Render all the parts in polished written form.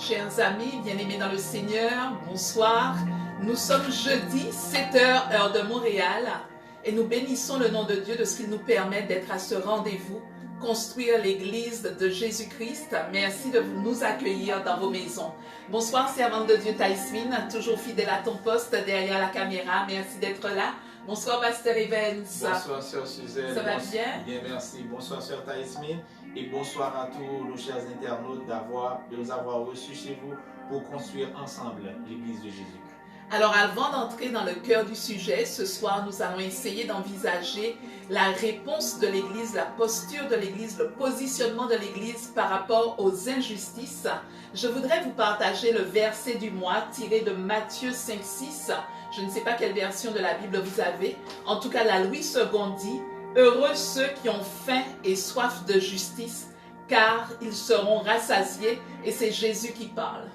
Chers amis, bien-aimés dans le Seigneur, bonsoir. Nous sommes jeudi, 7h, heure de Montréal, et nous bénissons le nom de Dieu de ce qu'il nous permet d'être à ce rendez-vous, construire l'Église de Jésus-Christ. Merci de nous accueillir dans vos maisons. Bonsoir, servante de Dieu Taïsmine, toujours fidèle à ton poste derrière la caméra. Merci d'être là. Bonsoir, Pasteur Evans. Bonsoir, Sœur Suzette. Ça va bien? Bien, merci. Bonsoir, Sœur Taïsmine. Et bonsoir à tous nos chers internautes de nous avoir reçus chez vous pour construire ensemble l'Église de Jésus. Alors, avant d'entrer dans le cœur du sujet, ce soir, nous allons essayer d'envisager la réponse de l'Église, la posture de l'Église, le positionnement de l'Église par rapport aux injustices. Je voudrais vous partager le verset du mois tiré de Matthieu 5,6. Je ne sais pas quelle version de la Bible vous avez. En tout cas, la Louis II dit « Heureux ceux qui ont faim et soif de justice, car ils seront rassasiés. » Et c'est Jésus qui parle.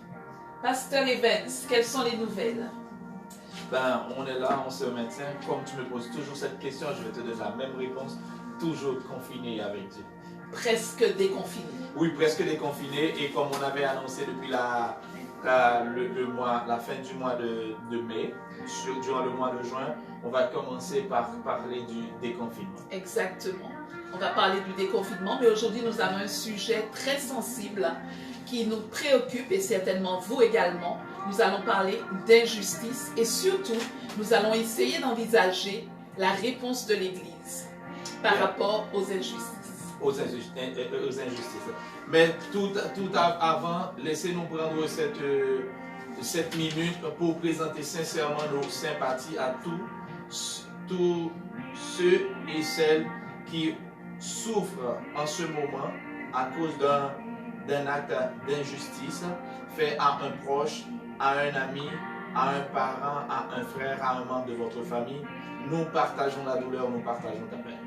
Pasteur Evans, quelles sont les nouvelles? On est là, on se maintient. Comme tu me poses toujours cette question, je vais te donner la même réponse. Toujours confiné avec Dieu. Presque déconfiné. Oui, presque déconfiné. Et comme on avait annoncé depuis la fin du mois de mai, durant le mois de juin, on va commencer par parler du déconfinement. Exactement. On va parler du déconfinement, mais aujourd'hui nous avons un sujet très sensible qui nous préoccupe et certainement vous également. Nous allons parler d'injustice et surtout, nous allons essayer d'envisager la réponse de l'Église par rapport aux injustices. Aux injustices. Mais tout avant, laissez-nous prendre cette minute pour présenter sincèrement nos sympathies à tous ceux et celles qui souffrent en ce moment à cause d'un acte d'injustice fait à un proche, à un ami, à un parent, à un frère, à un membre de votre famille. Nous partageons la douleur, nous partageons ta peine.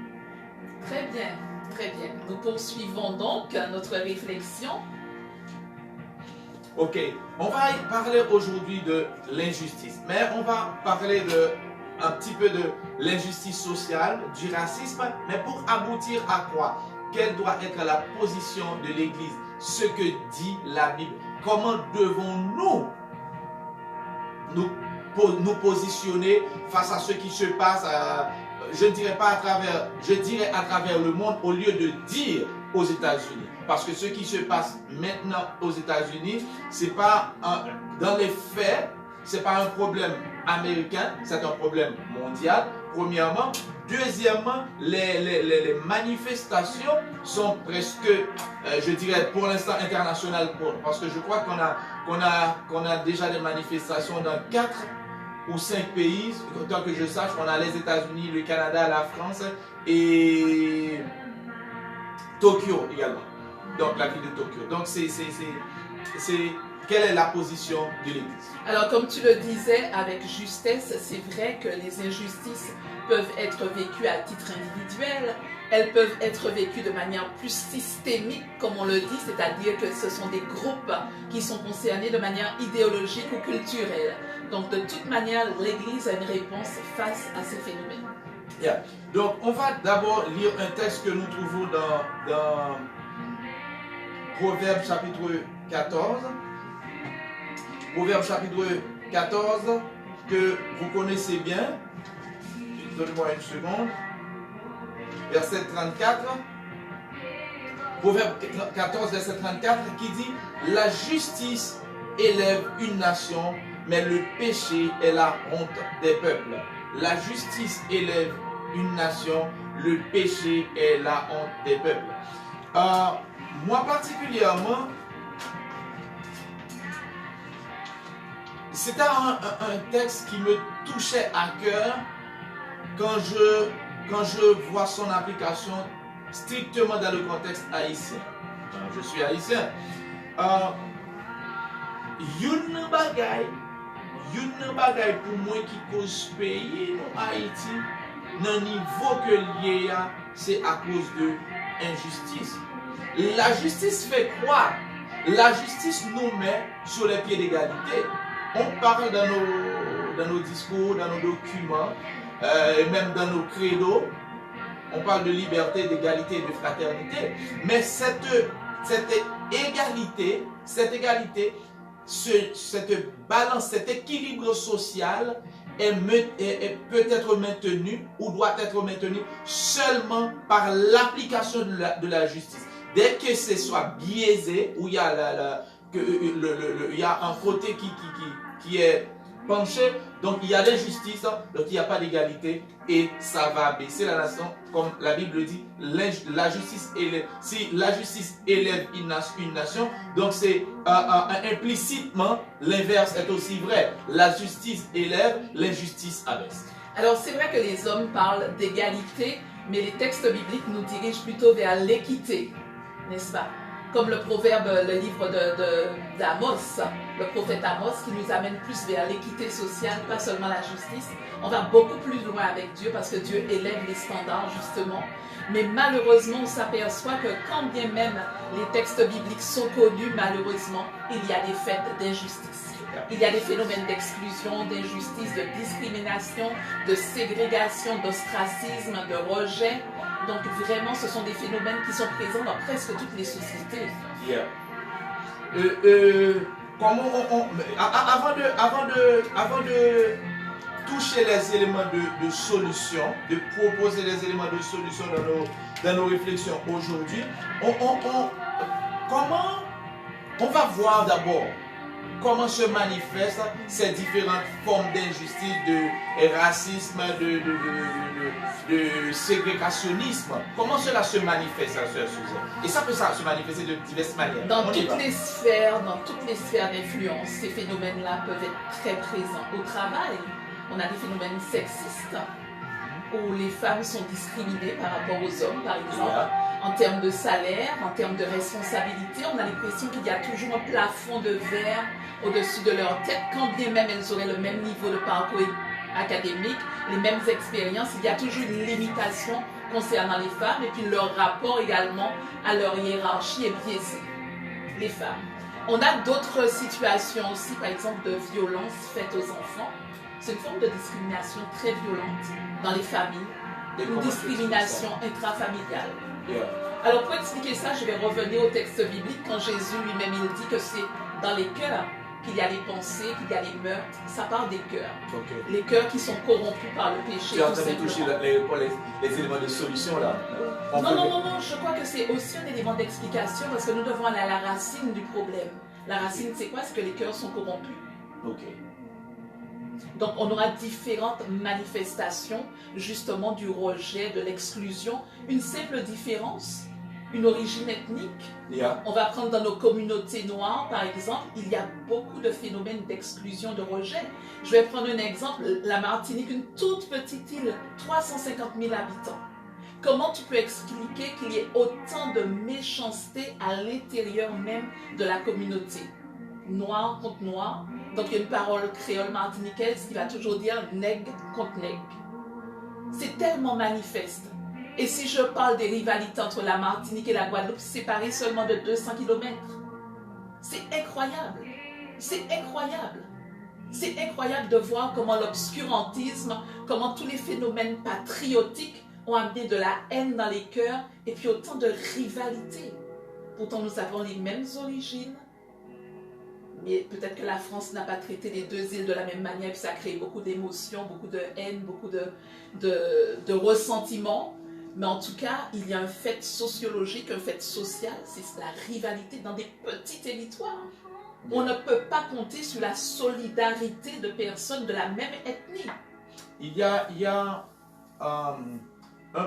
Très bien, très bien. Nous poursuivons donc notre réflexion. Ok, on va parler aujourd'hui de l'injustice, mais on va parler un petit peu de l'injustice sociale, du racisme, mais pour aboutir à quoi? Quelle doit être la position de l'Église? Ce que dit la Bible. Comment devons-nous nous positionner face à ce qui se passe, je dirais à travers le monde au lieu de dire aux États-Unis. Parce que ce qui se passe maintenant aux États-Unis, c'est pas dans les faits, c'est pas un problème américain, c'est un problème mondial, premièrement. Deuxièmement, les manifestations sont presque, je dirais pour l'instant internationales, parce que je crois qu'on a déjà des manifestations dans 4 ou 5 pays, tant que je sache. On a les États-Unis, le Canada, la France et Tokyo également. Donc la ville de Tokyo. Donc quelle est la position de l'Église? Alors comme tu le disais avec justesse, c'est vrai que les injustices peuvent être vécues à titre individuel, elles peuvent être vécues de manière plus systémique, comme on le dit, c'est-à-dire que ce sont des groupes qui sont concernés de manière idéologique ou culturelle. Donc de toute manière, l'Église a une réponse face à ces phénomènes. Yeah. Donc on va d'abord lire un texte que nous trouvons dans Proverbes chapitre 14. Proverbes chapitre 14 que vous connaissez bien. Donnez-moi une seconde. Verset 34. Proverbe 14, verset 34 qui dit « La justice élève une nation, mais le péché est la honte des peuples. » La justice élève une nation, le péché est la honte des peuples. Moi particulièrement, c'était un texte qui me touchait à cœur quand je vois son application strictement dans le contexte haïtien. Je suis haïtien. Yon bagay pour moi qui cause pays en Haïti, dans niveau que lié, c'est à cause de injustice. La justice fait quoi? La justice nous met sur les pieds d'égalité. On parle dans nos discours, dans nos documents, et même dans nos credos, on parle de liberté, d'égalité et de fraternité. Mais cette égalité cette balance, cet équilibre social peut être maintenu ou doit être maintenu seulement par l'application de la justice. Dès que ce soit biaisé, où il y a, il y a un côté qui est penché, donc il y a l'injustice, donc il n'y a pas d'égalité et ça va baisser la nation. Comme la Bible dit, la justice élève. Si la justice élève une nation, donc c'est implicitement l'inverse est aussi vrai. La justice élève, l'injustice abaisse. Alors c'est vrai que les hommes parlent d'égalité, mais les textes bibliques nous dirigent plutôt vers l'équité, n'est-ce pas? Comme le proverbe, le livre d'Amos, le prophète Amos, qui nous amène plus vers l'équité sociale, pas seulement la justice. On va beaucoup plus loin avec Dieu parce que Dieu élève les standards justement. Mais malheureusement, on s'aperçoit que quand bien même les textes bibliques sont connus, malheureusement, il y a des faits d'injustice. Il y a des phénomènes d'exclusion, d'injustice, de discrimination, de ségrégation, d'ostracisme, de rejet. Donc vraiment, ce sont des phénomènes qui sont présents dans presque toutes les sociétés. Yeah. Avant de toucher les éléments de solution, de proposer les éléments de solution dans nos réflexions aujourd'hui, on va voir d'abord comment se manifestent ces différentes formes d'injustice, de racisme, de ségrégationnisme. Comment cela se manifeste à ce sujet? Et ça peut se manifester de diverses manières. Dans toutes les sphères d'influence, ces phénomènes-là peuvent être très présents. Au travail, on a des phénomènes sexistes, où les femmes sont discriminées par rapport aux hommes, par exemple. Yeah. En termes de salaire, en termes de responsabilité, on a l'impression qu'il y a toujours un plafond de verre au-dessus de leur tête, quand bien même elles auraient le même niveau de parcours académique, les mêmes expériences, il y a toujours une limitation concernant les femmes et puis leur rapport également à leur hiérarchie est biaisé, les femmes. On a d'autres situations aussi, par exemple de violences faites aux enfants. C'est une forme de discrimination très violente dans les familles, une discrimination intrafamiliale. Yeah. Alors pour expliquer ça, je vais revenir au texte biblique quand Jésus lui-même il dit que c'est dans les cœurs qu'il y a les pensées, qu'il y a les meurtres. Ça parle des cœurs. Okay. Les cœurs qui sont corrompus par le péché. Tu es en train de toucher les éléments de solution là. Non, je crois que c'est aussi un élément d'explication parce que nous devons aller à la racine du problème. La racine, c'est quoi? C'est que les cœurs sont corrompus. Ok. Donc on aura différentes manifestations justement du rejet, de l'exclusion. Une simple différence, une origine ethnique. Yeah. On va prendre dans nos communautés noires par exemple, il y a beaucoup de phénomènes d'exclusion, de rejet. Je vais prendre un exemple, la Martinique, une toute petite île, 350 000 habitants. Comment tu peux expliquer qu'il y ait autant de méchanceté à l'intérieur même de la communauté? Noir contre noir. Donc il y a une parole créole martiniquaise qui va toujours dire nègre contre nègre. C'est tellement manifeste. Et si je parle des rivalités entre la Martinique et la Guadeloupe, séparées seulement de 200 km. C'est incroyable. C'est incroyable. C'est incroyable de voir comment l'obscurantisme, comment tous les phénomènes patriotiques ont amené de la haine dans les cœurs et puis autant de rivalités. Pourtant nous avons les mêmes origines. Mais peut-être que la France n'a pas traité les deux îles de la même manière, puis ça a créé beaucoup d'émotions, beaucoup de haine, beaucoup de ressentiments. Mais en tout cas, il y a un fait sociologique, un fait social, c'est la rivalité dans des petits territoires. On ne peut pas compter sur la solidarité de personnes de la même ethnie. Il y a un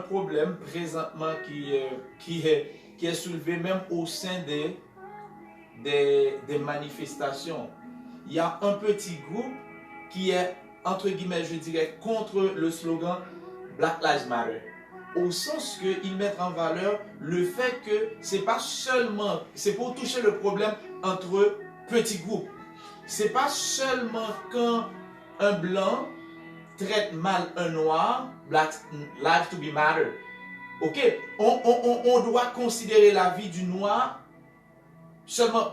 problème présentement qui est soulevé même au sein des manifestations. Il y a un petit groupe qui est, entre guillemets, je dirais, contre le slogan Black Lives Matter. Au sens qu'ils mettent en valeur le fait que c'est pas seulement, c'est pour toucher le problème entre petits groupes. C'est pas seulement quand un blanc traite mal un noir, Black Lives to be Matter. Ok, on doit considérer la vie du noir.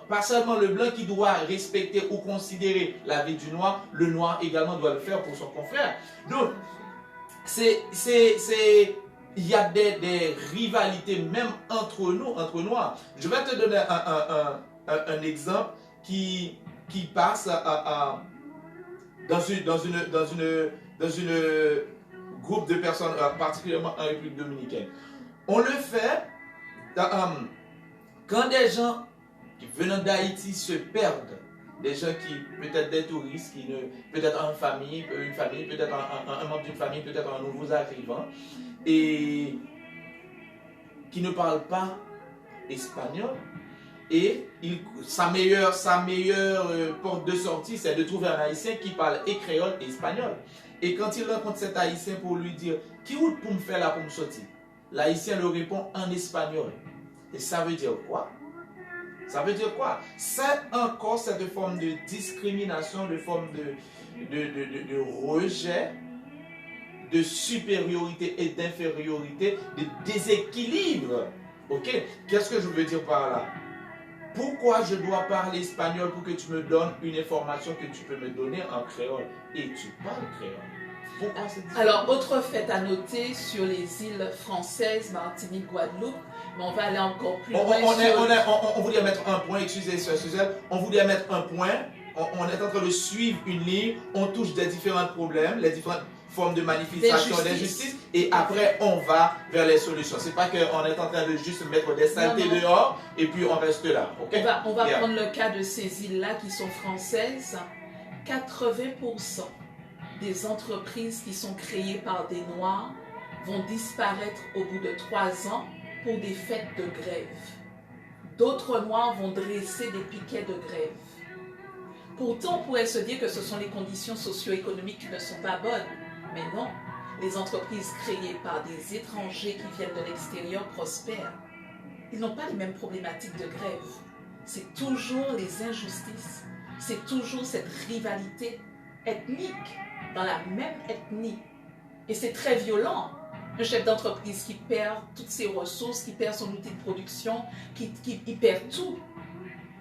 Pas seulement le blanc qui doit respecter ou considérer la vie du noir, le noir également doit le faire pour son confrère. Donc, il y a des rivalités même entre nous, entre noirs. Je vais te donner un exemple qui qui passe dans une groupe de personnes, particulièrement en République dominicaine. On le fait quand des gens qui venant d'Haïti se perdent, des gens qui, peut-être des touristes, peut-être une famille, peut-être un membre d'une famille, peut-être un nouveau arrivant, et qui ne parlent pas espagnol, et sa meilleure porte de sortie, c'est de trouver un Haïtien qui parle et créole et espagnol. Et quand il rencontre cet Haïtien pour lui dire « Qui route pour me faire là pour me sortir ?» L'Haïtien le répond en espagnol. Et ça veut dire quoi? Ça veut dire quoi? C'est encore cette forme de discrimination, de forme de rejet, de supériorité et d'infériorité, de déséquilibre. Ok? Qu'est-ce que je veux dire par là? Pourquoi je dois parler espagnol pour que tu me donnes une information que tu peux me donner en créole? Et tu parles créole. Pourquoi c'est différent? Alors, autre fait à noter sur les îles françaises, Martinique, Guadeloupe, mais on va aller encore plus loin. On voulait mettre un point, excusez Suzelle, on voulait mettre un point, on est en train de suivre une ligne, on touche des différents problèmes, les différentes formes de manifestation, d'injustice, et après on va vers les solutions. C'est pas qu'on est en train de juste mettre des saletés dehors et puis on reste là. Okay? On va prendre le cas de ces îles-là qui sont françaises. 80% des entreprises qui sont créées par des Noirs vont disparaître au bout de 3 ans pour des fêtes de grève. D'autres Noirs vont dresser des piquets de grève. Pourtant, on pourrait se dire que ce sont les conditions socio-économiques qui ne sont pas bonnes. Mais non, les entreprises créées par des étrangers qui viennent de l'extérieur prospèrent. Ils n'ont pas les mêmes problématiques de grève. C'est toujours les injustices. C'est toujours cette rivalité ethnique dans la même ethnie. Et c'est très violent. Un chef d'entreprise qui perd toutes ses ressources, qui perd son outil de production, qui perd tout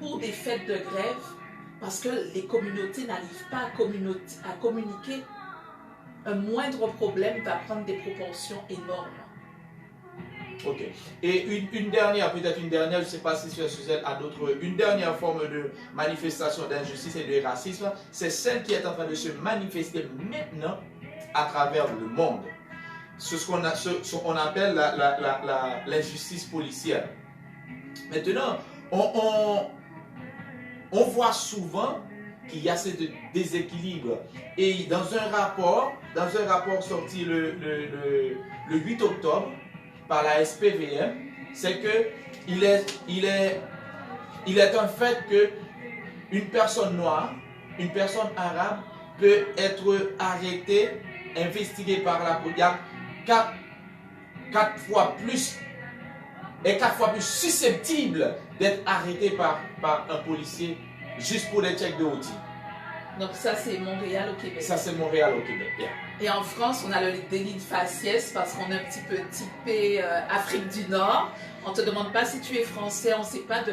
pour des fêtes de grève parce que les communautés n'arrivent pas à communiquer. Un moindre problème va prendre des proportions énormes. Ok. Et une dernière, peut-être une dernière, je ne sais pas si Suzelle a d'autres, une dernière forme de manifestation d'injustice et de racisme, c'est celle qui est en train de se manifester maintenant à travers le monde. C'est ce qu'on appelle l'injustice policière. Maintenant, on voit souvent qu'il y a ce déséquilibre. Et dans un rapport sorti le 8 octobre par la SPVM, c'est que il est un fait que une personne noire, une personne arabe peut être arrêtée, investiguée par la police, 4 fois plus susceptible d'être arrêtée par un policier juste pour des checks de routine. Donc ça, c'est Montréal au Québec. Ça, c'est Montréal au Québec, yeah. Et en France, on a le délit de faciès parce qu'on est un petit peu typé Afrique du Nord. On ne te demande pas si tu es français, on ne sait pas d'où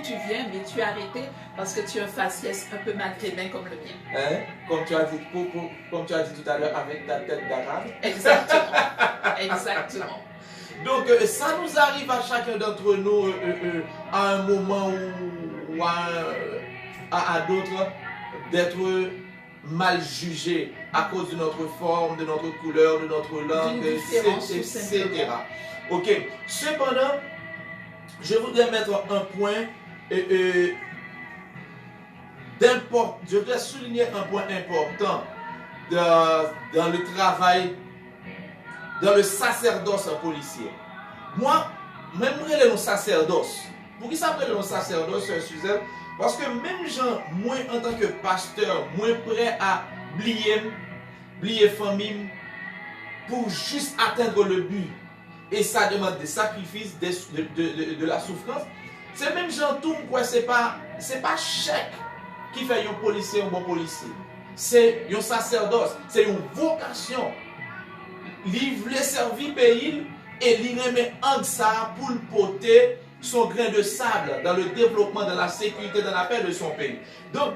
tu viens, mais tu es arrêté parce que tu as un faciès un peu maghrébin comme le mien. Hein? Comme tu as dit tout à l'heure avec ta tête d'arabe. Exactement. Exactement. Donc ça nous arrive à chacun d'entre nous à un moment ou à d'autres d'être mal jugé à cause de notre forme, de notre couleur, de notre langue, etc. Ok. Cependant, je voudrais mettre un point je voudrais souligner un point important dans le travail, dans le sacerdoce policier. Moi, même le sacerdoce. Pour qui ça le sacerdoce, Suzelle? Parce que même gens, moi en tant que pasteur, moi prêt à oublier famille pour juste atteindre le but. Et ça demande des sacrifices, de la souffrance. C'est même gens tout quoi, c'est pas chèque qui fait un policier un bon policier. C'est un sacerdoce, c'est une vocation. Il voulait servir pays et il remet en ça pour le porter son grain de sable dans le développement, dans la sécurité, dans la paix de son pays. Donc,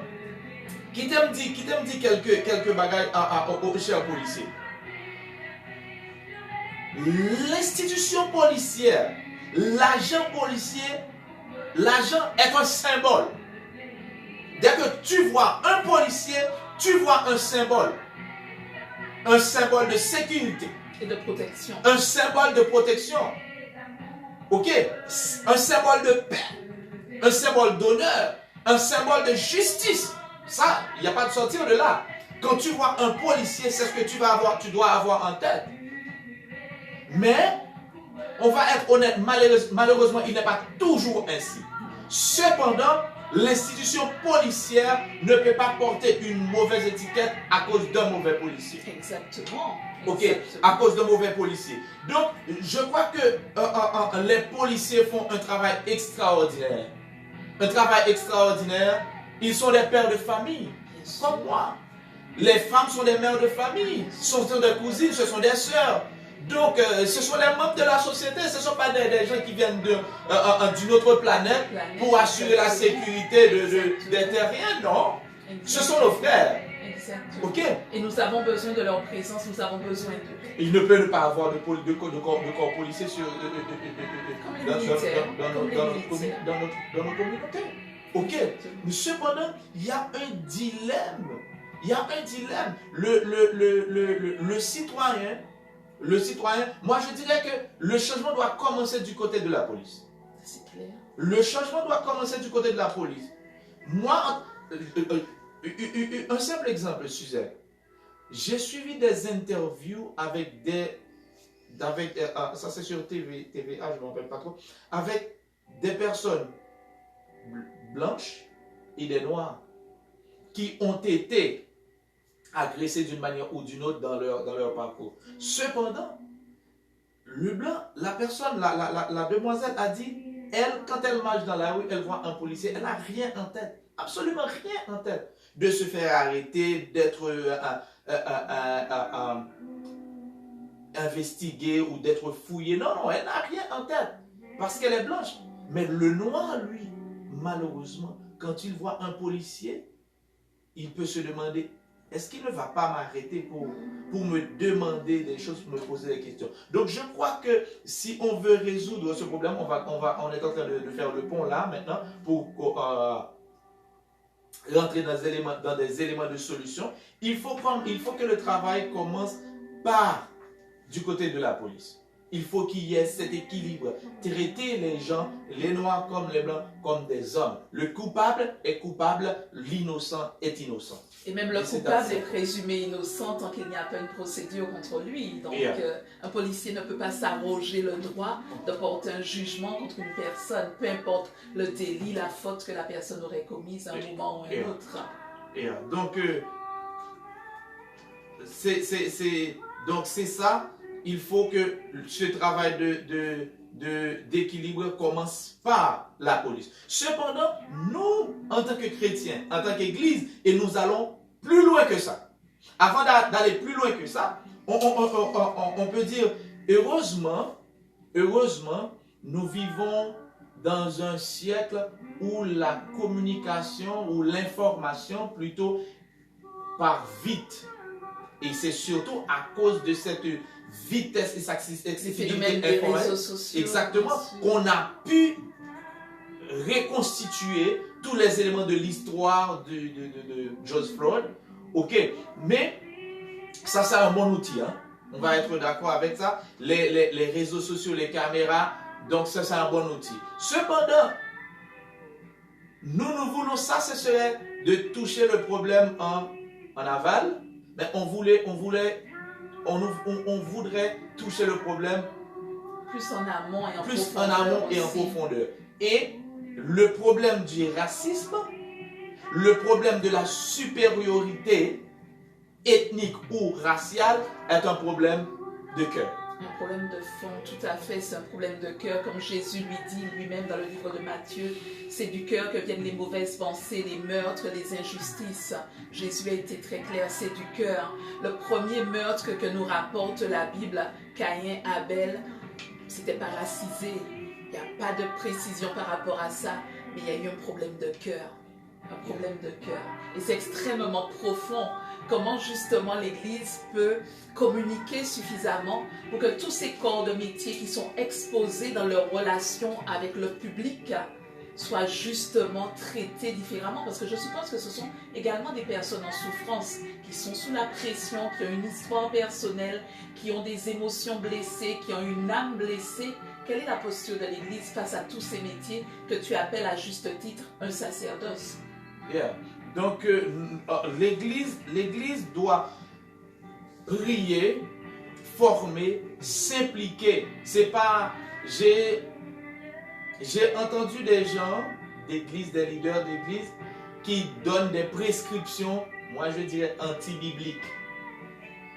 qui t'aime dit quelques bagages aux chers policiers. L'institution policière, l'agent policier, l'agent est un symbole. Dès que tu vois un policier, tu vois un symbole de sécurité. Et de protection. Un symbole de protection. Ok? Un symbole de paix. Un symbole d'honneur. Un symbole de justice. Ça, il n'y a pas de sortir de là. Quand tu vois un policier, c'est ce que tu dois avoir en tête. Mais, on va être honnête, malheureusement, il n'est pas toujours ainsi. Cependant, l'institution policière ne peut pas porter une mauvaise étiquette à cause d'un mauvais policier. Exactement. Ok, à cause d'un mauvais policier. Donc, je crois que les policiers font un travail extraordinaire. Un travail extraordinaire. Ils sont des pères de famille, comme moi. Les femmes sont des mères de famille, ce sont des cousines, ce sont des sœurs. Donc, ce sont les membres de la société, ce ne sont pas des gens qui viennent d'une autre planète pour assurer la sécurité des terriens, non. Ce sont nos frères. Exactement. Ok. Et nous avons besoin de leur présence, nous avons besoin d'eux. Il ne peut pas avoir de corps policiers dans nos communautés. Ok. Mais cependant, il y a un dilemme. Il y a un dilemme. Le citoyen, moi je dirais que le changement doit commencer du côté de la police. C'est clair. Le changement doit commencer du côté de la police. Moi, un simple exemple, Suzette. J'ai suivi des interviews avec ça c'est sur TVA, je ne me rappelle pas trop, avec des personnes blanches et des noirs qui ont été agressés d'une manière ou d'une autre dans leur parcours. Cependant, le blanc, la personne, la demoiselle a dit, elle, quand elle marche dans la rue, elle voit un policier, elle n'a rien en tête, absolument rien en tête, de se faire arrêter, d'être investiguée ou d'être fouillée. Non, non, elle n'a rien en tête, parce qu'elle est blanche. Mais le noir, lui, malheureusement, quand il voit un policier, il peut se demander, est-ce qu'il ne va pas m'arrêter pour me demander des choses, pour me poser des questions? Donc je crois que si on veut résoudre ce problème, on est en train de faire le pont là maintenant pour rentrer dans des éléments de solution. Il faut que le travail commence par du côté de la police. Il faut qu'il y ait cet équilibre. Traiter les gens, les noirs comme les blancs, comme des hommes. Le coupable est coupable, l'innocent est innocent. Et même le coupable est présumé innocent tant qu'il n'y a pas une procédure contre lui. Donc, un policier ne peut pas s'arroger le droit de porter un jugement contre une personne, peu importe le délit, la faute que la personne aurait commise à un moment ou à un autre. Donc, c'est ça. Il faut que ce travail d'équilibre commence par la police. Cependant, nous, en tant que chrétiens, en tant qu'Église, et nous allons plus loin que ça. Avant d'aller plus loin que ça, on peut dire, heureusement, nous vivons dans un siècle où la communication, ou l'information plutôt, part vite. Et c'est surtout à cause de cette vitesse et cette accessibilité des réseaux sociaux. Exactement, qu'on a pu reconstituer tous les éléments de l'histoire de George Floyd. Ok, mais ça c'est un bon outil. Hein? On va être d'accord avec ça. Les réseaux sociaux, les caméras, donc ça c'est un bon outil. Cependant, nous voulons ça, ce serait de toucher le problème en aval, mais on voudrait toucher le problème plus en amont et en profondeur. Et le problème du racisme, le problème de la supériorité ethnique ou raciale est un problème de cœur. Un problème de fond, tout à fait, c'est un problème de cœur. Comme Jésus lui dit lui-même dans le livre de Matthieu, c'est du cœur que viennent les mauvaises pensées, les meurtres, les injustices. Jésus a été très clair, c'est du cœur. Le premier meurtre que nous rapporte la Bible, Caïn, Abel, c'était par racisé. Il n'y a pas de précision par rapport à ça, mais il y a eu un problème de cœur. Un problème de cœur. Et c'est extrêmement profond. Comment justement l'Église peut communiquer suffisamment pour que tous ces corps de métier qui sont exposés dans leur relation avec le public soient justement traitées différemment, parce que je suppose que ce sont également des personnes en souffrance, qui sont sous la pression, qui ont une histoire personnelle, qui ont des émotions blessées, qui ont une âme blessée. Quelle est la posture de l'Église face à tous ces métiers que tu appelles à juste titre un sacerdoce? Yeah. Donc, l'Église doit prier, former, s'impliquer. C'est pas... J'ai entendu des gens d'église, des leaders d'église, qui donnent des prescriptions, moi je dirais anti-bibliques.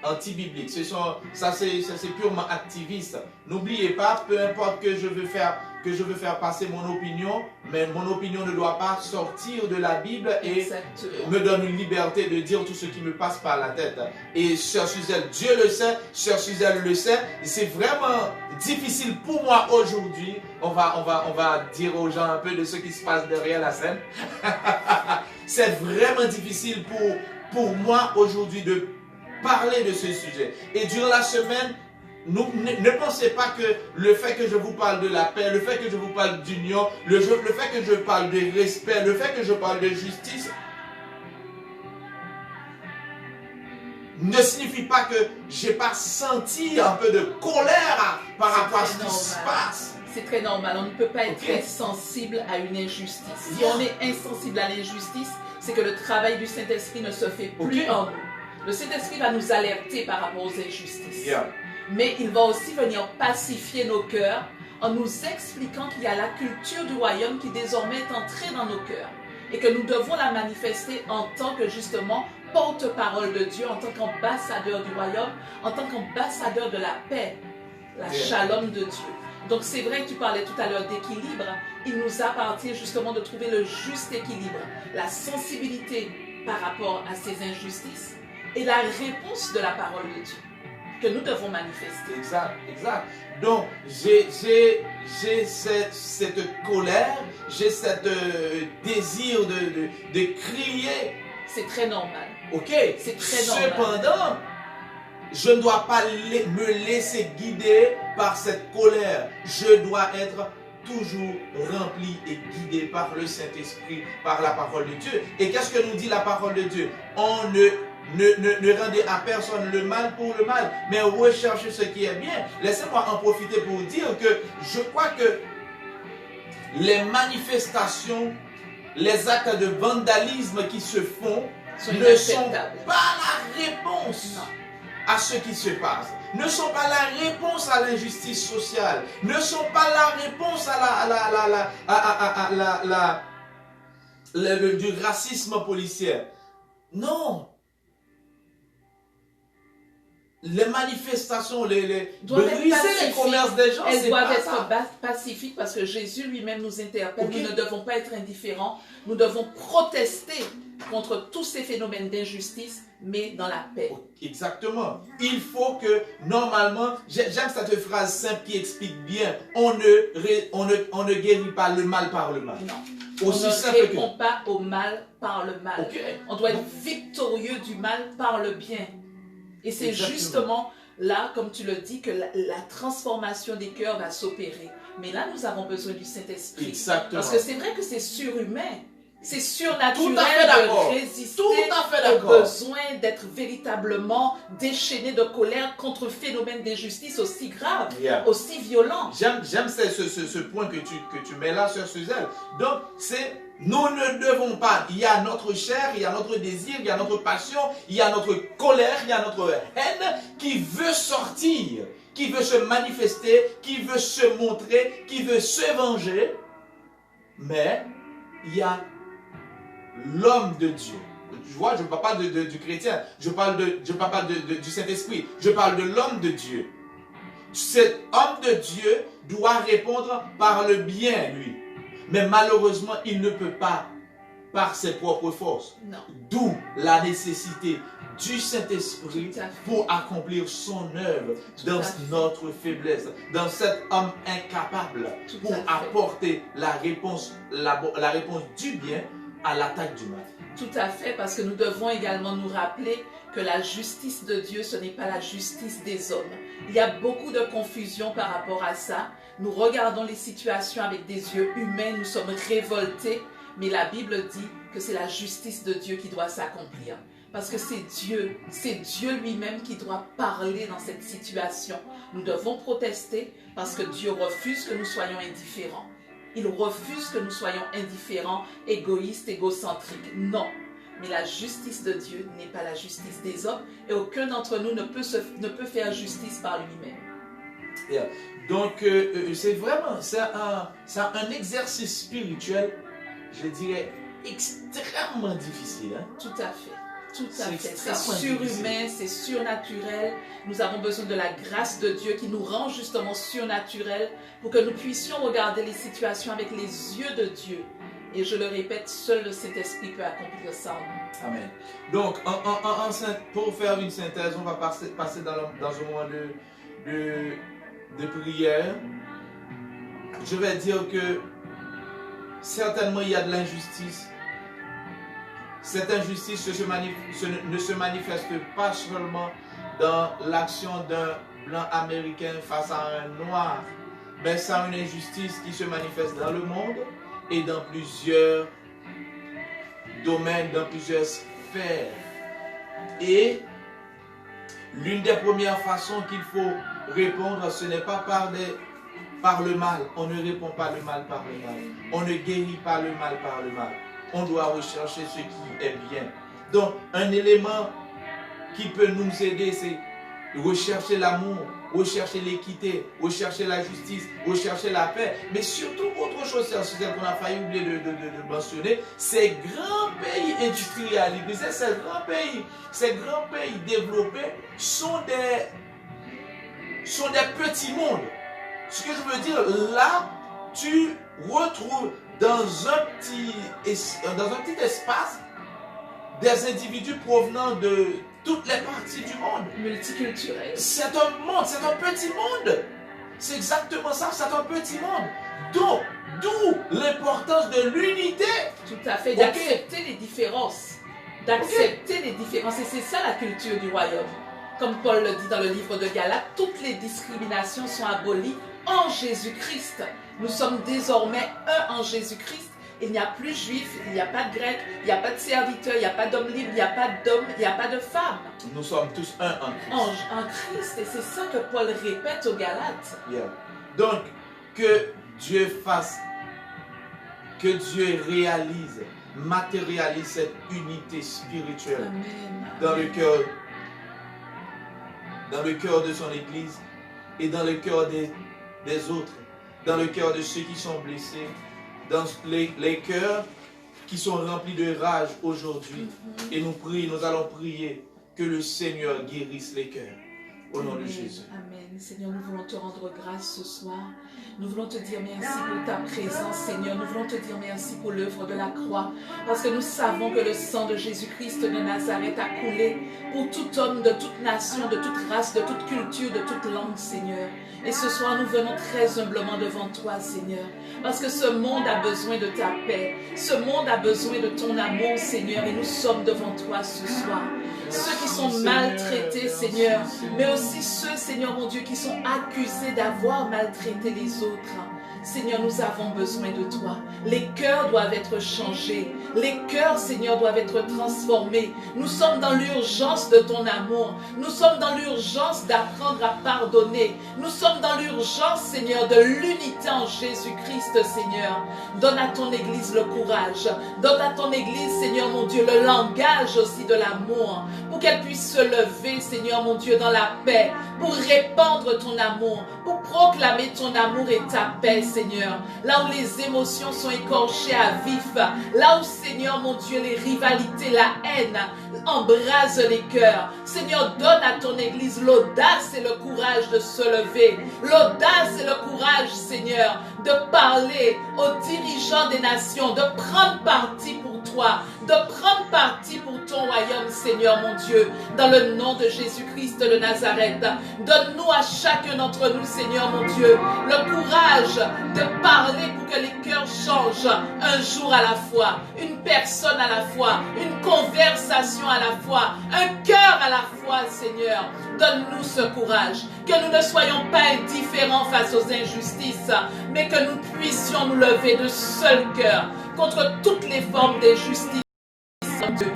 Anti-bibliques. Ça c'est purement activiste. N'oubliez pas, peu importe que je veux faire passer mon opinion, mais mon opinion ne doit pas sortir de la Bible et me donne une liberté de dire tout ce qui me passe par la tête. Et Sœur Suzelle, Dieu le sait, Sœur Suzelle le sait. C'est vraiment difficile pour moi aujourd'hui. On va dire aux gens un peu de ce qui se passe derrière la scène. C'est vraiment difficile pour moi aujourd'hui de parler de ce sujet. Et durant la semaine, ne pensez pas que le fait que je vous parle de la paix, le fait que je vous parle d'union, le fait que je parle de respect, le fait que je parle de justice, ne signifie pas que j'ai pas senti un peu de colère par rapport à ce qui se passe. C'est très normal. On ne peut pas être insensible à une injustice. Si on est insensible à l'injustice, c'est que le travail du Saint-Esprit ne se fait plus en nous. Le Saint-Esprit va nous alerter par rapport aux injustices. Mais il va aussi venir pacifier nos cœurs en nous expliquant qu'il y a la culture du royaume qui désormais est entrée dans nos cœurs et que nous devons la manifester en tant que justement porte-parole de Dieu, en tant qu'ambassadeur du royaume, en tant qu'ambassadeur de la paix, la shalom de Dieu. Donc c'est vrai que tu parlais tout à l'heure d'équilibre. Il nous appartient justement de trouver le juste équilibre, la sensibilité par rapport à ces injustices et la réponse de la parole de Dieu que nous devons manifester. Exact. Donc, j'ai cette colère, j'ai ce désir de crier. C'est très normal. Ok. C'est très normal. Cependant, je ne dois pas me laisser guider par cette colère. Je dois être toujours rempli et guidé par le Saint-Esprit, par la parole de Dieu. Et qu'est-ce que nous dit la parole de Dieu? On ne rendez à personne le mal pour le mal, mais recherchez ce qui est bien. Laissez-moi en profiter pour dire que je crois que les manifestations, les actes de vandalisme qui se font ne sont pas la réponse à ce qui se passe, ne sont pas la réponse à l'injustice sociale, ne sont pas la réponse du racisme policier. Non. Les manifestations, briser les commerces des gens, elles doivent être pacifiques parce que Jésus lui-même nous interpelle. Nous ne devons pas être indifférents. Nous devons protester contre tous ces phénomènes d'injustice, mais dans la paix. Exactement. Il faut que, normalement, j'aime cette phrase simple qui explique bien, on ne guérit pas le mal par le mal. Non. Aussi on ne répond pas au mal par le mal. On doit être victorieux du mal par le bien. Et c'est justement là, comme tu le dis, que la transformation des cœurs va s'opérer. Mais là, nous avons besoin du Saint-Esprit. Exactement. Parce que c'est vrai que c'est surhumain. C'est surnaturel de résister au besoin d'être véritablement déchaîné de colère contre un phénomène d'injustice aussi grave, aussi violent. J'aime ce point que tu mets là, Sœur Suzelle. Donc, nous ne devons pas, il y a notre chair, il y a notre désir, il y a notre passion, il y a notre colère, il y a notre haine qui veut sortir, qui veut se manifester, qui veut se montrer, qui veut se venger. Mais il y a l'homme de Dieu. Tu vois, je ne parle pas du chrétien, je parle pas du Saint-Esprit, je parle de l'homme de Dieu. Cet homme de Dieu doit répondre par le bien, lui. Mais malheureusement, il ne peut pas par ses propres forces. D'où la nécessité du Saint-Esprit pour accomplir son œuvre dans notre faiblesse, dans cet homme incapable pour apporter la réponse du bien à l'attaque du mal. Tout à fait, parce que nous devons également nous rappeler que la justice de Dieu, ce n'est pas la justice des hommes. Il y a beaucoup de confusion par rapport à ça. Nous regardons les situations avec des yeux humains, nous sommes révoltés, mais la Bible dit que c'est la justice de Dieu qui doit s'accomplir. Parce que c'est Dieu lui-même qui doit parler dans cette situation. Nous devons protester parce que Dieu refuse que nous soyons indifférents. Il refuse que nous soyons indifférents, égoïstes, égocentriques. Non. Mais la justice de Dieu n'est pas la justice des hommes et aucun d'entre nous ne peut faire justice par lui-même. Yeah. Donc, c'est vraiment un exercice spirituel, je dirais, extrêmement difficile. Hein? Tout à fait. Tout à fait. C'est surhumain, c'est surnaturel. Nous avons besoin de la grâce de Dieu qui nous rend justement surnaturels pour que nous puissions regarder les situations avec les yeux de Dieu. Et je le répète, seul le Saint-Esprit peut accomplir ça en nous. Amen. Donc, pour faire une synthèse, on va passer dans un moment de prière. Je vais dire que certainement il y a de l'injustice. Cette injustice ne se manifeste pas seulement dans l'action d'un blanc américain face à un noir, mais c'est une injustice qui se manifeste dans le monde et dans plusieurs domaines, dans plusieurs sphères. Et l'une des premières façons qu'il faut répondre, ce n'est pas par le mal. On ne répond pas le mal par le mal. On ne guérit pas le mal par le mal. On doit rechercher ce qui est bien. Donc, un élément qui peut nous aider, c'est rechercher l'amour, rechercher l'équité, rechercher la justice, rechercher la paix. Mais surtout, autre chose, c'est celle qu'on a failli oublier de mentionner, ces grands pays industrialisés, ces grands pays développés sont des petits mondes. Ce que je veux dire, là, tu retrouves dans un petit espace des individus provenant de toutes les parties du monde. Multiculturel. C'est un monde, c'est un petit monde. C'est exactement ça, c'est un petit monde. Donc, d'où l'importance de l'unité. Tout à fait, d'accepter les différences. D'accepter les différences. Et c'est ça la culture du royaume. Comme Paul le dit dans le livre de Galates, toutes les discriminations sont abolies en Jésus-Christ. Nous sommes désormais un en Jésus-Christ. Il n'y a plus juif, il n'y a pas de grec, il n'y a pas de serviteur, il n'y a pas d'homme libre, il n'y a pas d'homme, il n'y a pas de femme. Nous sommes tous un en Christ. En Christ, et c'est ça que Paul répète aux Galates. Yeah. Donc, que Dieu réalise, matérialise cette unité spirituelle. Amen. Dans le cœur de son Église et dans le cœur des autres, dans le cœur de ceux qui sont blessés, dans les cœurs qui sont remplis de rage aujourd'hui. Et nous allons prier que le Seigneur guérisse les cœurs. Au nom de Jésus. Amen. Seigneur, nous voulons te rendre grâce ce soir. Nous voulons te dire merci pour ta présence, Seigneur. Nous voulons te dire merci pour l'œuvre de la croix. Parce que nous savons que le sang de Jésus-Christ de Nazareth a coulé pour tout homme de toute nation, de toute race, de toute culture, de toute langue, Seigneur. Et ce soir, nous venons très humblement devant toi, Seigneur. Parce que ce monde a besoin de ta paix. Ce monde a besoin de ton amour, Seigneur. Et nous sommes devant toi ce soir. Ceux qui sont maltraités, Seigneur, mais aussi ceux, Seigneur mon Dieu, qui sont accusés d'avoir maltraité les autres. Seigneur, nous avons besoin de toi. Les cœurs doivent être changés. Les cœurs, Seigneur, doivent être transformés. Nous sommes dans l'urgence de ton amour. Nous sommes dans l'urgence d'apprendre à pardonner. Nous sommes dans l'urgence, Seigneur, de l'unité en Jésus-Christ, Seigneur. Donne à ton Église le courage. Donne à ton Église, Seigneur, mon Dieu, le langage aussi de l'amour. Pour qu'elle puisse se lever, Seigneur, mon Dieu, dans la paix. Pour répandre ton amour. Pour proclamer ton amour et ta paix, Seigneur. Là où les émotions sont écorchées à vif. Là où, Seigneur, mon Dieu, les rivalités, la haine embrasent les cœurs. Seigneur, donne à ton Église l'audace et le courage de se lever. L'audace et le courage, Seigneur, de parler aux dirigeants des nations, de prendre parti pour toi, de prendre parti pour ton royaume, Seigneur mon Dieu. Dans le nom de Jésus-Christ de Nazareth, donne-nous à chacun d'entre nous, Seigneur mon Dieu, le courage de parler pour que les cœurs changent un jour à la fois, une personne à la fois, une conversation à la fois, un cœur à la fois, Seigneur. Donne-nous ce courage, que nous ne soyons pas indifférents face aux injustices, mais que nous puissions nous lever de seul cœur contre toutes les formes d'injustice,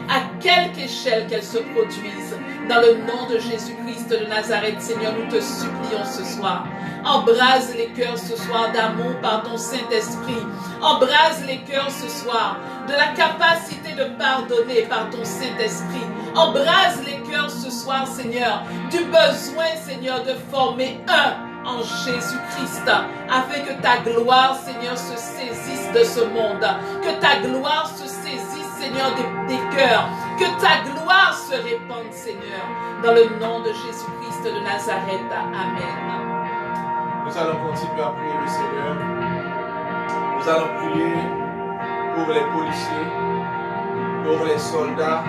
à quelque échelle qu'elles se produisent. Dans le nom de Jésus-Christ de Nazareth, Seigneur, nous te supplions ce soir. Embrase les cœurs ce soir d'amour par ton Saint-Esprit. Embrase les cœurs ce soir de la capacité de pardonner par ton Saint-Esprit. Embrase les cœurs ce soir, Seigneur, du besoin, Seigneur, de former un en Jésus-Christ, afin que ta gloire, Seigneur, se saisisse de ce monde, que ta gloire se saisisse, Seigneur, des cœurs, que ta gloire se répande, Seigneur, dans le nom de Jésus-Christ de Nazareth. Amen. Nous allons continuer à prier le Seigneur. Nous allons prier pour les policiers, pour les soldats,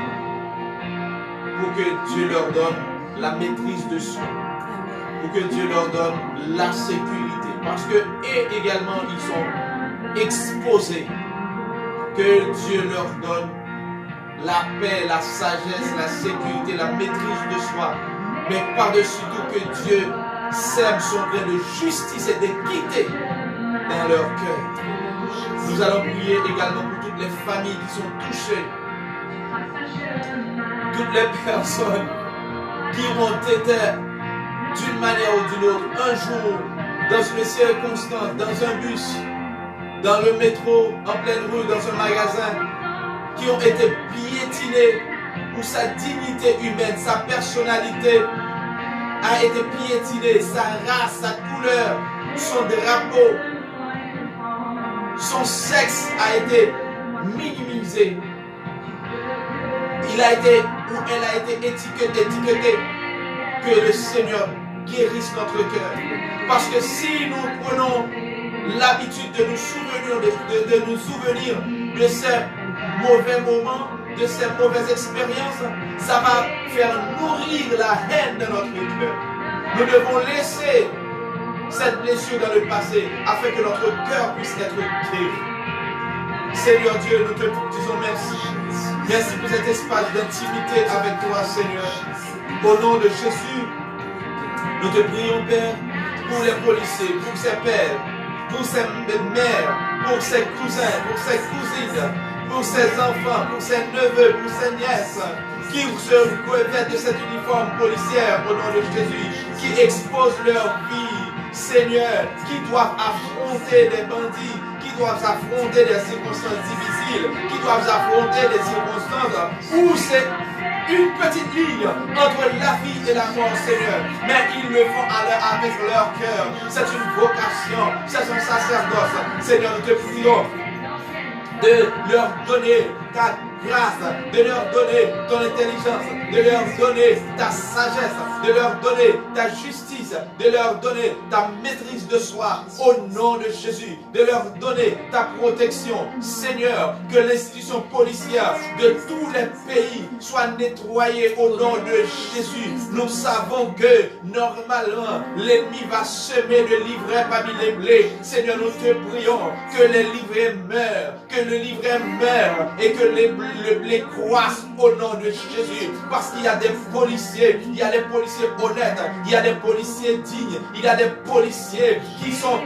pour que Dieu leur donne la maîtrise de soi, pour que Dieu leur donne la sécurité, parce que eux également ils sont exposés. Que Dieu leur donne la paix, la sagesse, la sécurité, la maîtrise de soi, mais par-dessus tout que Dieu sème son grain de justice et d'équité dans leur cœur. Nous allons prier également pour toutes les familles qui sont touchées, toutes les personnes qui ont été d'une manière ou d'une autre, un jour, dans une circonstance, dans un bus, dans le métro, en pleine rue, dans un magasin, qui ont été piétinés, où sa dignité humaine, sa personnalité a été piétinée, sa race, sa couleur, son drapeau, son sexe a été minimisé. Il a été, ou elle a été étiquetée. Que le Seigneur guérisse notre cœur. Parce que si nous prenons l'habitude de nous souvenir de ces mauvais moments, de ces mauvaises expériences, ça va faire nourrir la haine de notre cœur. Nous devons laisser cette blessure dans le passé afin que notre cœur puisse être guéri. Seigneur Dieu, nous te disons merci. Merci pour cet espace d'intimité avec toi, Seigneur. Au nom de Jésus, nous te prions, Père, pour les policiers, pour ses pères, pour ses mères, pour ses cousins, pour ses cousines, pour ses enfants, pour ses neveux, pour ses nièces, qui se revêtent de cet uniforme policière au nom de Jésus, qui exposent leur vie, Seigneur, qui doivent affronter des bandits, qui doivent affronter des circonstances difficiles, qui doivent affronter des circonstances où c'est une petite ligne entre la vie et la mort, Seigneur. Mais ils le font avec leur cœur. C'est une vocation, c'est un sacerdoce. Seigneur, nous te prions de leur donner ta grâce, de leur donner ton intelligence, de leur donner ta sagesse, de leur donner ta justice, de leur donner ta maîtrise de soi au nom de Jésus, de leur donner ta protection. Seigneur, que l'institution policière de tous les pays soit nettoyée au nom de Jésus. Nous savons que normalement l'ennemi va semer le livret parmi les blés. Seigneur, nous te prions que les livrets meurent, que le livret meure et que le blé croisse au nom de Jésus. Parce qu'il y a des policiers, il y a des policiers honnêtes, il y a des policiers dignes, il y a des policiers qui sont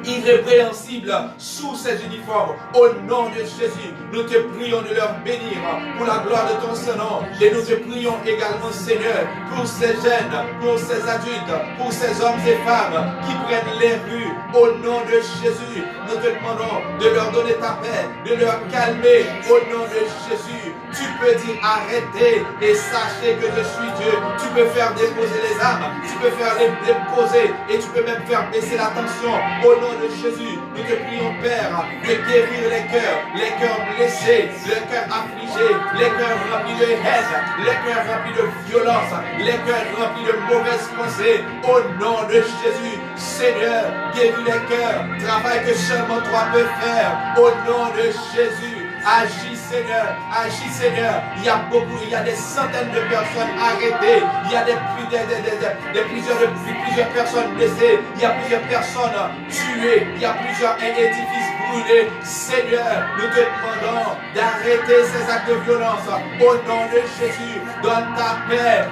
irrépréhensibles sous ces uniformes. Au nom de Jésus, nous te prions de leur bénir pour la gloire de ton Saint-Nom. Et nous te prions également, Seigneur, pour ces jeunes, pour ces adultes, pour ces hommes et femmes qui prennent les rues. Au nom de Jésus, nous te demandons de leur donner ta paix, de leur calmer. Au nom de Jésus, tu peux dire arrêtez et sachez que je suis Dieu. Tu peux faire déposer les âmes, tu peux faire les déposer et tu peux même faire baisser la tension. Au nom de Jésus, nous te prions, Père, de guérir les cœurs blessés, les cœurs affligés, les cœurs remplis de haine, les cœurs remplis de violence, les cœurs remplis de mauvaises pensées. Au nom de Jésus, Seigneur, guéris les cœurs, travail que seulement toi peux faire. Au nom de Jésus, Agis Seigneur. Il y a des centaines de personnes arrêtées. Il y a plusieurs personnes blessées. Il y a plusieurs personnes tuées. Il y a plusieurs édifices brûlés. Seigneur, nous te demandons d'arrêter ces actes de violence. Au nom de Jésus, donne ta paix.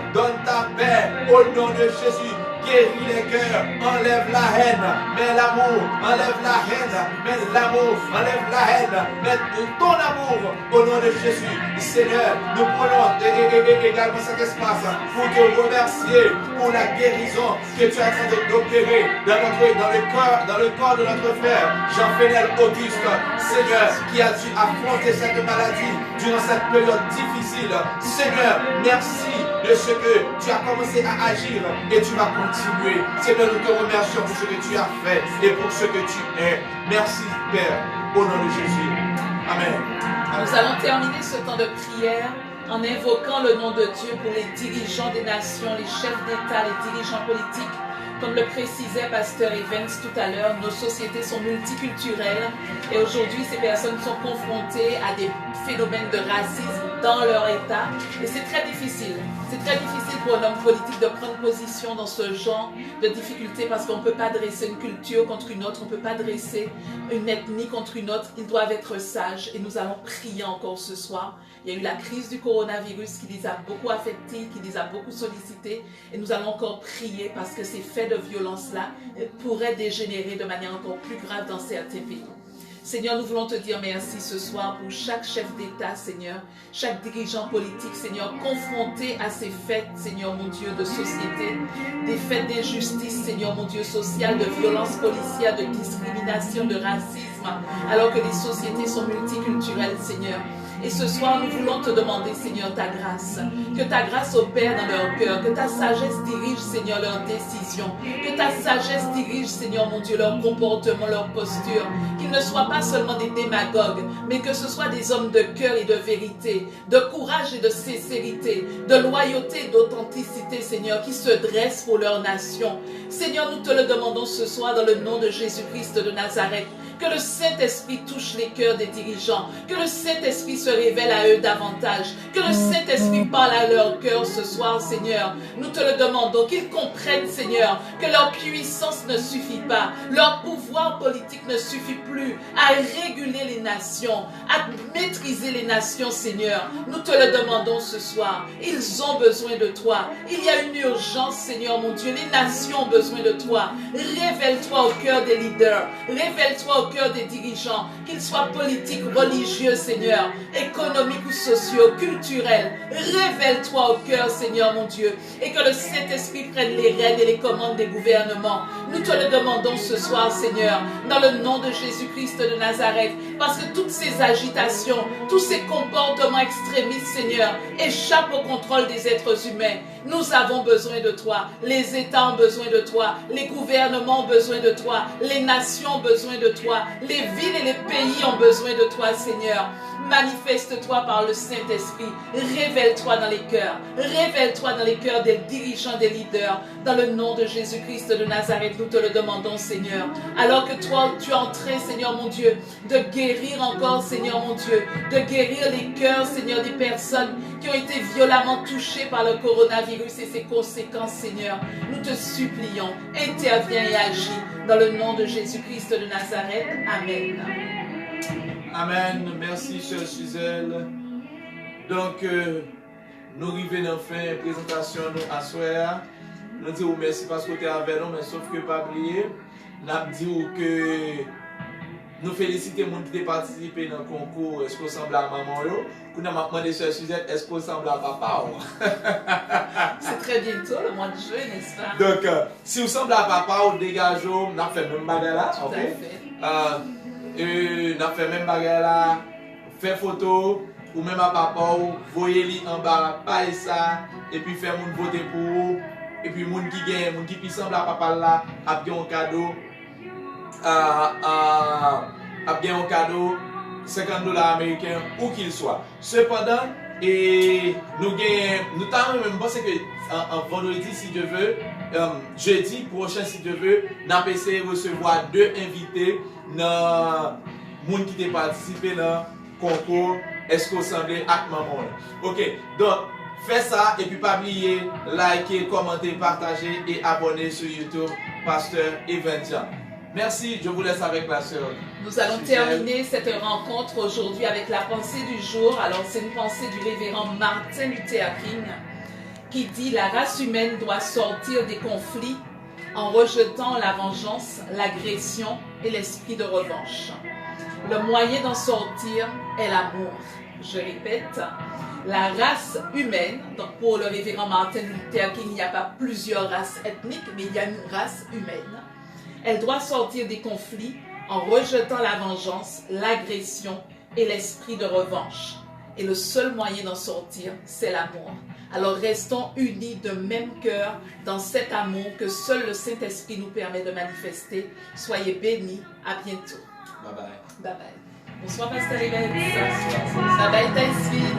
Au nom de Jésus. Guéris les cœurs, enlève la haine, mets l'amour, enlève la haine, mets l'amour, enlève la haine, mets ton amour au nom de Jésus. Seigneur, nous prenons également cet espace pour te remercier pour la guérison que tu es en train d'opérer dans le corps de notre frère Jean-Fénel Auguste. Seigneur, qui a dû affronter cette maladie durant cette période difficile. Seigneur, merci de ce que tu as commencé à agir et tu vas continuer. Seigneur, nous te remercions pour ce que tu as fait et pour ce que tu es. Merci, Père, au nom de Jésus. Amen. Nous allons terminer ce temps de prière en invoquant le nom de Dieu pour les dirigeants des nations, les chefs d'État, les dirigeants politiques. Comme le précisait Pasteur Evans tout à l'heure, nos sociétés sont multiculturelles et aujourd'hui, ces personnes sont confrontées à des phénomènes de racisme dans leur État et c'est très difficile. C'est très difficile pour un homme politique de prendre position dans ce genre de difficultés parce qu'on ne peut pas dresser une culture contre une autre, on ne peut pas dresser une ethnie contre une autre. Ils doivent être sages et nous allons prier encore ce soir. Il y a eu la crise du coronavirus qui les a beaucoup affectés, qui les a beaucoup sollicités et nous allons encore prier parce que ces faits de violence-là pourraient dégénérer de manière encore plus grave dans certains pays. Seigneur, nous voulons te dire merci ce soir pour chaque chef d'État, Seigneur, chaque dirigeant politique, Seigneur, confronté à ces faits, Seigneur, mon Dieu, de société, des faits d'injustice, Seigneur, mon Dieu, sociale, de violence policière, de discrimination, de racisme, alors que les sociétés sont multiculturelles, Seigneur. Et ce soir, nous voulons te demander, Seigneur, ta grâce. Que ta grâce opère dans leur cœur. Que ta sagesse dirige, Seigneur, leurs décisions. Que ta sagesse dirige, Seigneur, mon Dieu, leur comportement, leur posture. Qu'ils ne soient pas seulement des démagogues, mais que ce soit des hommes de cœur et de vérité, de courage et de sincérité, de loyauté et d'authenticité, Seigneur, qui se dressent pour leur nation. Seigneur, nous te le demandons ce soir dans le nom de Jésus-Christ de Nazareth. Que le Saint-Esprit touche les cœurs des dirigeants. Que le Saint-Esprit se révèle à eux davantage. Que le Saint-Esprit parle à leur cœur ce soir, Seigneur. Nous te le demandons. Qu'ils comprennent, Seigneur, que leur puissance ne suffit pas. Leur pouvoir politique ne suffit plus à réguler les nations, à maîtriser les nations, Seigneur. Nous te le demandons ce soir. Ils ont besoin de toi. Il y a une urgence, Seigneur, mon Dieu. Les nations ont besoin de toi. Révèle-toi au cœur des leaders. Révèle-toi au cœur des dirigeants, qu'ils soient politiques, religieux, Seigneur, économiques ou sociaux, culturels. Révèle-toi au cœur, Seigneur, mon Dieu, et que le Saint-Esprit prenne les rênes et les commandes des gouvernements. Nous te le demandons ce soir, Seigneur, dans le nom de Jésus-Christ de Nazareth, parce que toutes ces agitations, tous ces comportements extrémistes, Seigneur, échappent au contrôle des êtres humains. Nous avons besoin de toi. Les États ont besoin de toi. Les gouvernements ont besoin de toi. Les nations ont besoin de toi. Les villes et les pays ont besoin de toi, Seigneur. Manifeste-toi par le Saint-Esprit. Révèle-toi dans les cœurs. Révèle-toi dans les cœurs des dirigeants, des leaders. Dans le nom de Jésus-Christ de Nazareth, nous te le demandons, Seigneur. Alors que toi, tu es en train, Seigneur mon Dieu, de guérir encore, Seigneur mon Dieu, de guérir les cœurs, Seigneur, des personnes qui ont été violemment touchées par le coronavirus et ses conséquences, Seigneur. Nous te supplions, interviens et agis dans le nom de Jésus-Christ de Nazareth. Amen. Amen. Merci, Sœur Suzelle. Donc, nous arrivons en fin de présentation à soir. Nous disons merci parce que tu es avec nous, mais sauf que pas oublier, nous disons que nous félicitons les gens qui ont participé dans le concours Est-ce qu'on ressemble à maman? Nous avons demandé Sœur Suzette, est-ce qu'on ressemble à papa? C'est très bientôt, le mois de juin, n'est-ce pas? Donc, si vous ressemblez à papa, ou dégageons, nous avons fait le même bagage là. Tout Okay? à fait. Nous avons fait le même bagage là, fait photo, ou même à papa, voyez-les en bas, pas ça, et puis faire mon voter pour, et puis moun qui gagne, moun qui ressemble à papa là, a bien un cadeau, a bien un cadeau, $50 américains, où qu'il soit. Cependant, et nous t'avons même pensé que en vendredi, si Dieu veut, jeudi prochain, si Dieu veut, nous allons recevoir 2 invités dans monde qui ont participé dans concours est-ce qu'on semble avec maman. Ok, donc fais ça et puis pas oublier, liker, commenter, partager et abonner sur YouTube Pasteur Evans Jean. Merci, je vous laisse avec la sœur. Nous allons terminer cette rencontre aujourd'hui avec la pensée du jour. Alors c'est une pensée du révérend Martin Luther King qui dit: la race humaine doit sortir des conflits en rejetant la vengeance, l'agression et l'esprit de revanche. Le moyen d'en sortir est l'amour. Je répète, la race humaine, donc pour le révérend Martin Luther King, il n'y a pas plusieurs races ethniques, mais il y a une race humaine. Elle doit sortir des conflits en rejetant la vengeance, l'agression et l'esprit de revanche. Et le seul moyen d'en sortir, c'est l'amour. Alors restons unis de même cœur dans cet amour que seul le Saint-Esprit nous permet de manifester. Soyez bénis. À bientôt. Bye bye. Bye bye. Bonsoir, Pasteur Evans. Bye bye, Taïsvin.